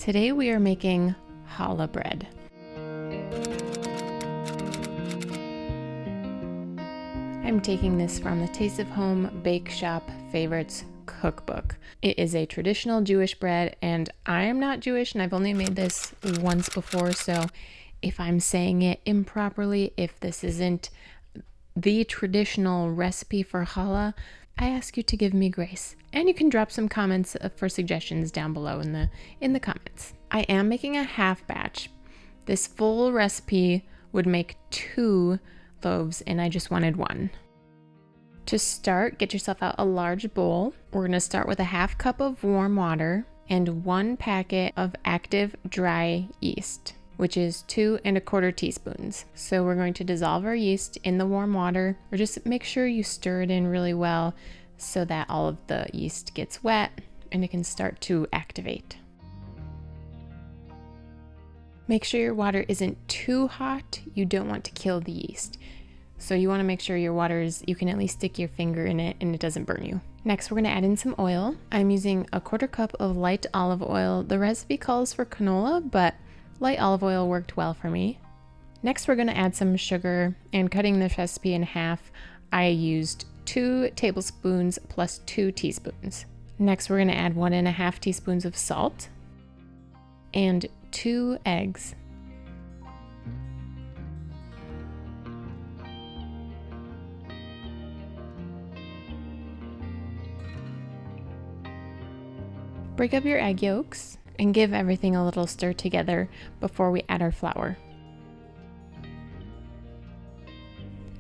Today we are making challah bread. I'm taking this from the Taste of Home Bake Shop Favorites cookbook. It is a traditional Jewish bread, and I am not Jewish and I've only made this once before, so if I'm saying it improperly, if this isn't the traditional recipe for challah, I ask you to give me grace. And you can drop some comments for suggestions down below in the comments. I am making a half batch. This full recipe would make 2 loaves and I just wanted 1. To start, get yourself out a large bowl. We're going to start with a half cup of warm water and 1 packet of active dry yeast, which is 2 1/4 teaspoons. So we're going to dissolve our yeast in the warm water, or just make sure you stir it in really well so that all of the yeast gets wet and it can start to activate. Make sure your water isn't too hot. You don't want to kill the yeast. So you want to make sure your water you can at least stick your finger in it and it doesn't burn you. Next, we're going to add in some oil. I'm using a 1/4 cup of light olive oil. The recipe calls for canola, but light olive oil worked well for me. Next, we're going to add some sugar, and cutting this recipe in half, I used 2 tablespoons plus 2 teaspoons. Next, we're going to add 1.5 teaspoons of salt and 2 eggs. Break up your egg yolks and give everything a little stir together before we add our flour.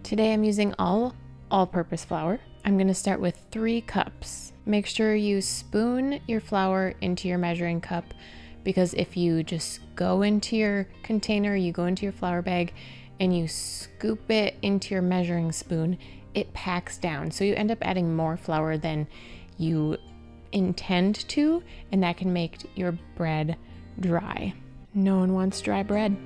Today I'm using all-purpose flour. I'm going to start with 3 cups. Make sure you spoon your flour into your measuring cup, because if you just go into your container, you go into your flour bag and you scoop it into your measuring spoon, it packs down. So you end up adding more flour than you intend to, and that can make your bread dry. No one wants dry bread.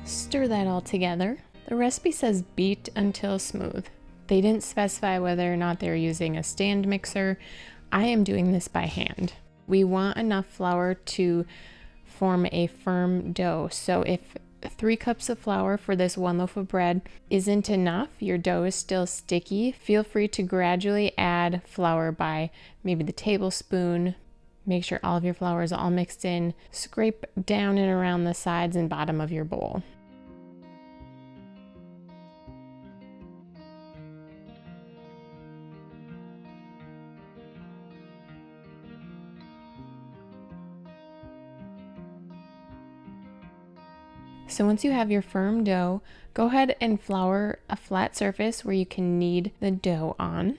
Stir that all together. The recipe says beat until smooth. They didn't specify whether or not they're using a stand mixer. I am doing this by hand. We want enough flour to form a firm dough. So if 3 cups of flour for this 1 loaf of bread isn't enough, your dough is still sticky, feel free to gradually add flour by maybe the tablespoon. Make sure all of your flour is all mixed in. Scrape down and around the sides and bottom of your bowl. So once you have your firm dough, go ahead and flour a flat surface where you can knead the dough on.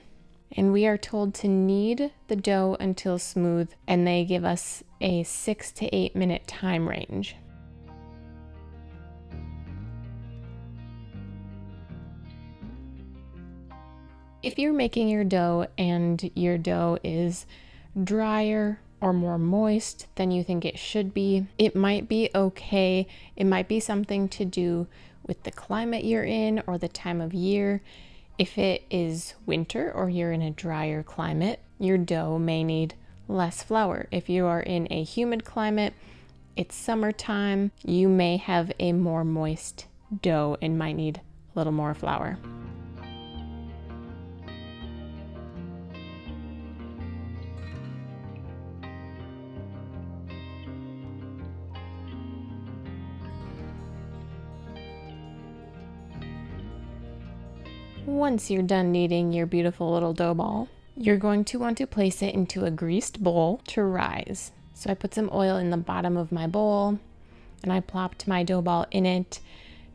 And we are told to knead the dough until smooth, and they give us a 6 to 8 minute time range. If you're making your dough and your dough is drier or more moist than you think it should be, it might be okay. It might be something to do with the climate you're in or the time of year. If it is winter or you're in a drier climate, your dough may need less flour. If you are in a humid climate, it's summertime, you may have a more moist dough and might need a little more flour. Once you're done kneading your beautiful little dough ball, you're going to want to place it into a greased bowl to rise. So I put some oil in the bottom of my bowl and I plopped my dough ball in it,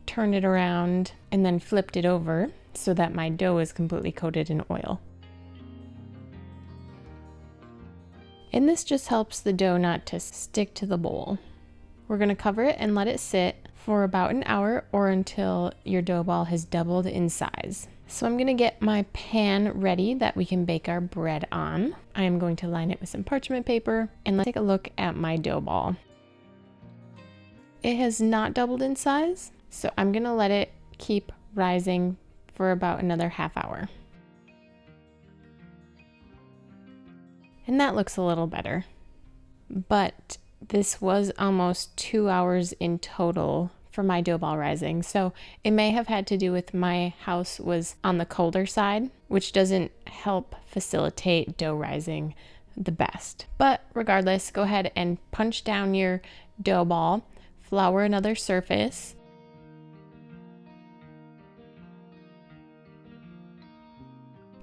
turned it around, and then flipped it over so that my dough is completely coated in oil. And this just helps the dough not to stick to the bowl. We're going to cover it and let it sit for about an hour or until your dough ball has doubled in size. So I'm going to get my pan ready that we can bake our bread on. I am going to line it with some parchment paper, and let's take a look at my dough ball. It has not doubled in size, so I'm going to let it keep rising for about another half hour. And that looks a little better. But this was almost 2 hours in total for my dough ball rising. So it may have had to do with my house was on the colder side, which doesn't help facilitate dough rising the best. But regardless, go ahead and punch down your dough ball, flour another surface.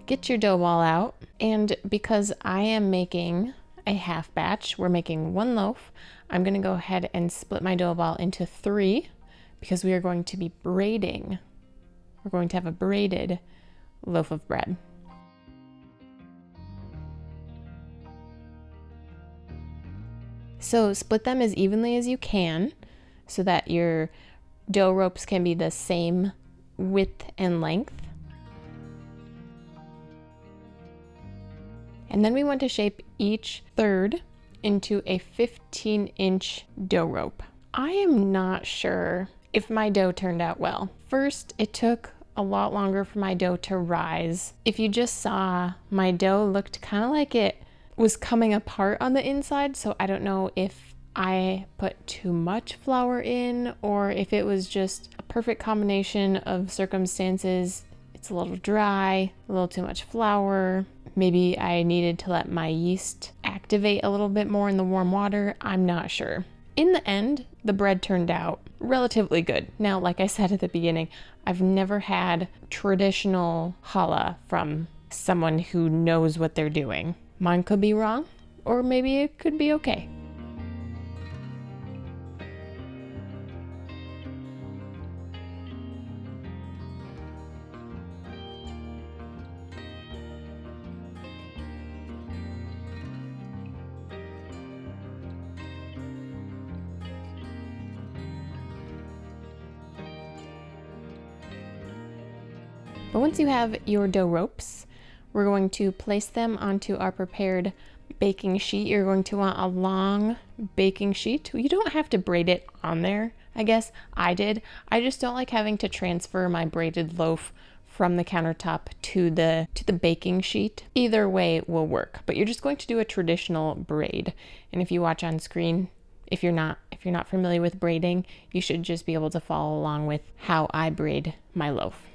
Get your dough ball out, and because I am making a half batch, we're making 1 loaf, I'm going to go ahead and split my dough ball into 3 because we are going to be braiding. We're going to have a braided loaf of bread. So split them as evenly as you can so that your dough ropes can be the same width and length. And then we want to shape each third into a 15-inch dough rope. I am not sure if my dough turned out well. First, it took a lot longer for my dough to rise. If you just saw, my dough looked kind of like it was coming apart on the inside, so I don't know if I put too much flour in or if it was just a perfect combination of circumstances. It's a little dry, a little too much flour. Maybe I needed to let my yeast activate a little bit more in the warm water. I'm not sure. In the end, the bread turned out relatively good. Now, like I said at the beginning, I've never had traditional challah from someone who knows what they're doing. Mine could be wrong, or maybe it could be okay. But once you have your dough ropes, we're going to place them onto our prepared baking sheet. You're going to want a long baking sheet. You don't have to braid it on there. I guess I did. I just don't like having to transfer my braided loaf from the countertop to the baking sheet. Either way will work, but you're just going to do a traditional braid. And if you watch on screen, if you're not familiar with braiding, you should just be able to follow along with how I braid my loaf.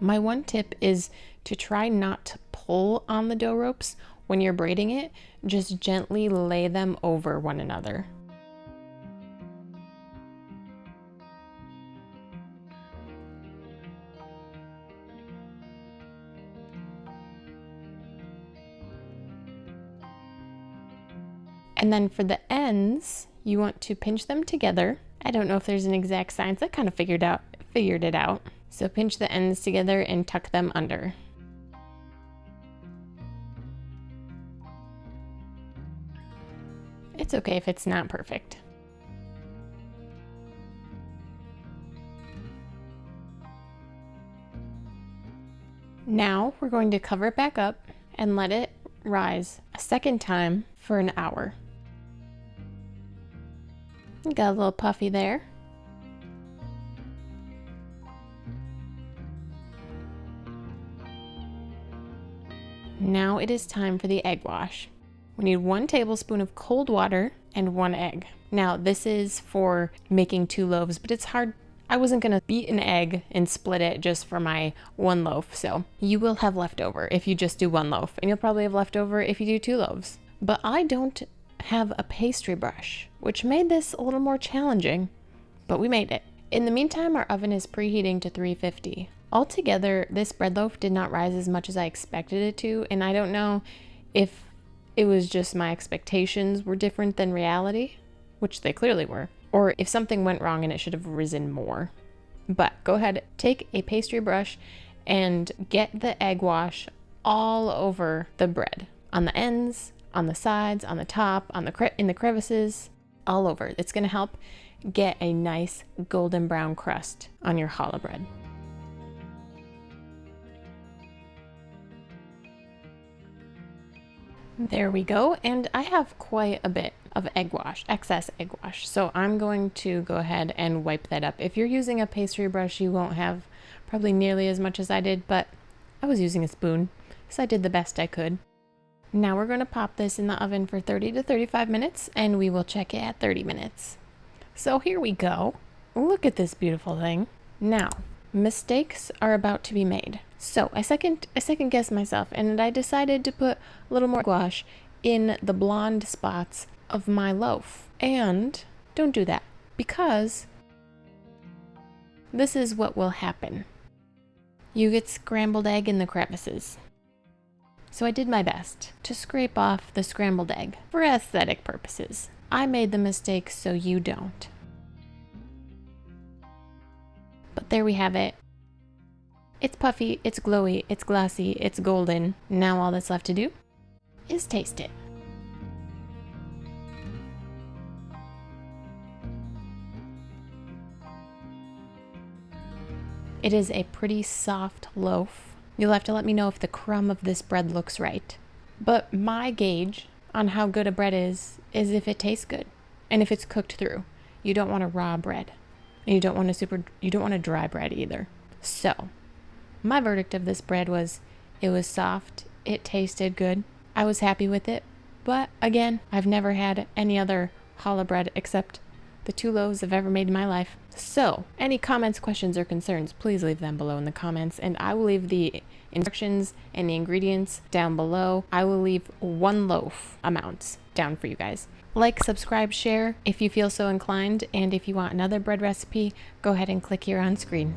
My one tip is to try not to pull on the dough ropes when you're braiding it. Just gently lay them over one another. And then for the ends, you want to pinch them together. I don't know if there's an exact science. I kind of figured it out. So pinch the ends together and tuck them under. It's okay if it's not perfect. Now we're going to cover it back up and let it rise a second time for an hour. Got a little puffy there. Now it is time for the egg wash. We need 1 tablespoon of cold water and 1 egg. Now this is for making 2 loaves, but it's hard. I wasn't gonna beat an egg and split it just for my 1 loaf, so you will have leftover if you just do 1 loaf, and you'll probably have leftover if you do 2 loaves. But I don't have a pastry brush, which made this a little more challenging, but we made it. In the meantime, our oven is preheating to 350. Altogether, this bread loaf did not rise as much as I expected it to, and I don't know if it was just my expectations were different than reality, which they clearly were, or if something went wrong and it should have risen more. But go ahead, take a pastry brush and get the egg wash all over the bread, on the ends, on the sides, on the top, in the crevices, all over. It's going to help get a nice golden brown crust on your challah bread. There we go, and I have quite a bit of egg wash, excess egg wash. So I'm going to go ahead and wipe that up. If you're using a pastry brush, you won't have probably nearly as much as I did, but I was using a spoon, so I did the best I could. Now we're going to pop this in the oven for 30 to 35 minutes, and we will check it at 30 minutes. So here we go. Look at this beautiful thing. Now, mistakes are about to be made. So I second guessed myself, and I decided to put a little more gouache in the blonde spots of my loaf. And don't do that, because this is what will happen. You get scrambled egg in the crevices. So I did my best to scrape off the scrambled egg for aesthetic purposes. I made the mistake so you don't. But there we have it. It's puffy, it's glowy, it's glossy, it's golden. Now all that's left to do is taste it. It is a pretty soft loaf. You'll have to let me know if the crumb of this bread looks right. But my gauge on how good a bread is if it tastes good and if it's cooked through. You don't want a raw bread. And you don't want a dry bread either. So, my verdict of this bread was it was soft, it tasted good. I was happy with it. But again, I've never had any other challah bread except the 2 loaves I've ever made in my life. So, any comments, questions, or concerns, please leave them below in the comments, and I will leave the instructions and the ingredients down below. I will leave 1 loaf amounts down for you guys. Like, subscribe, share if you feel so inclined, and if you want another bread recipe, go ahead and click here on screen.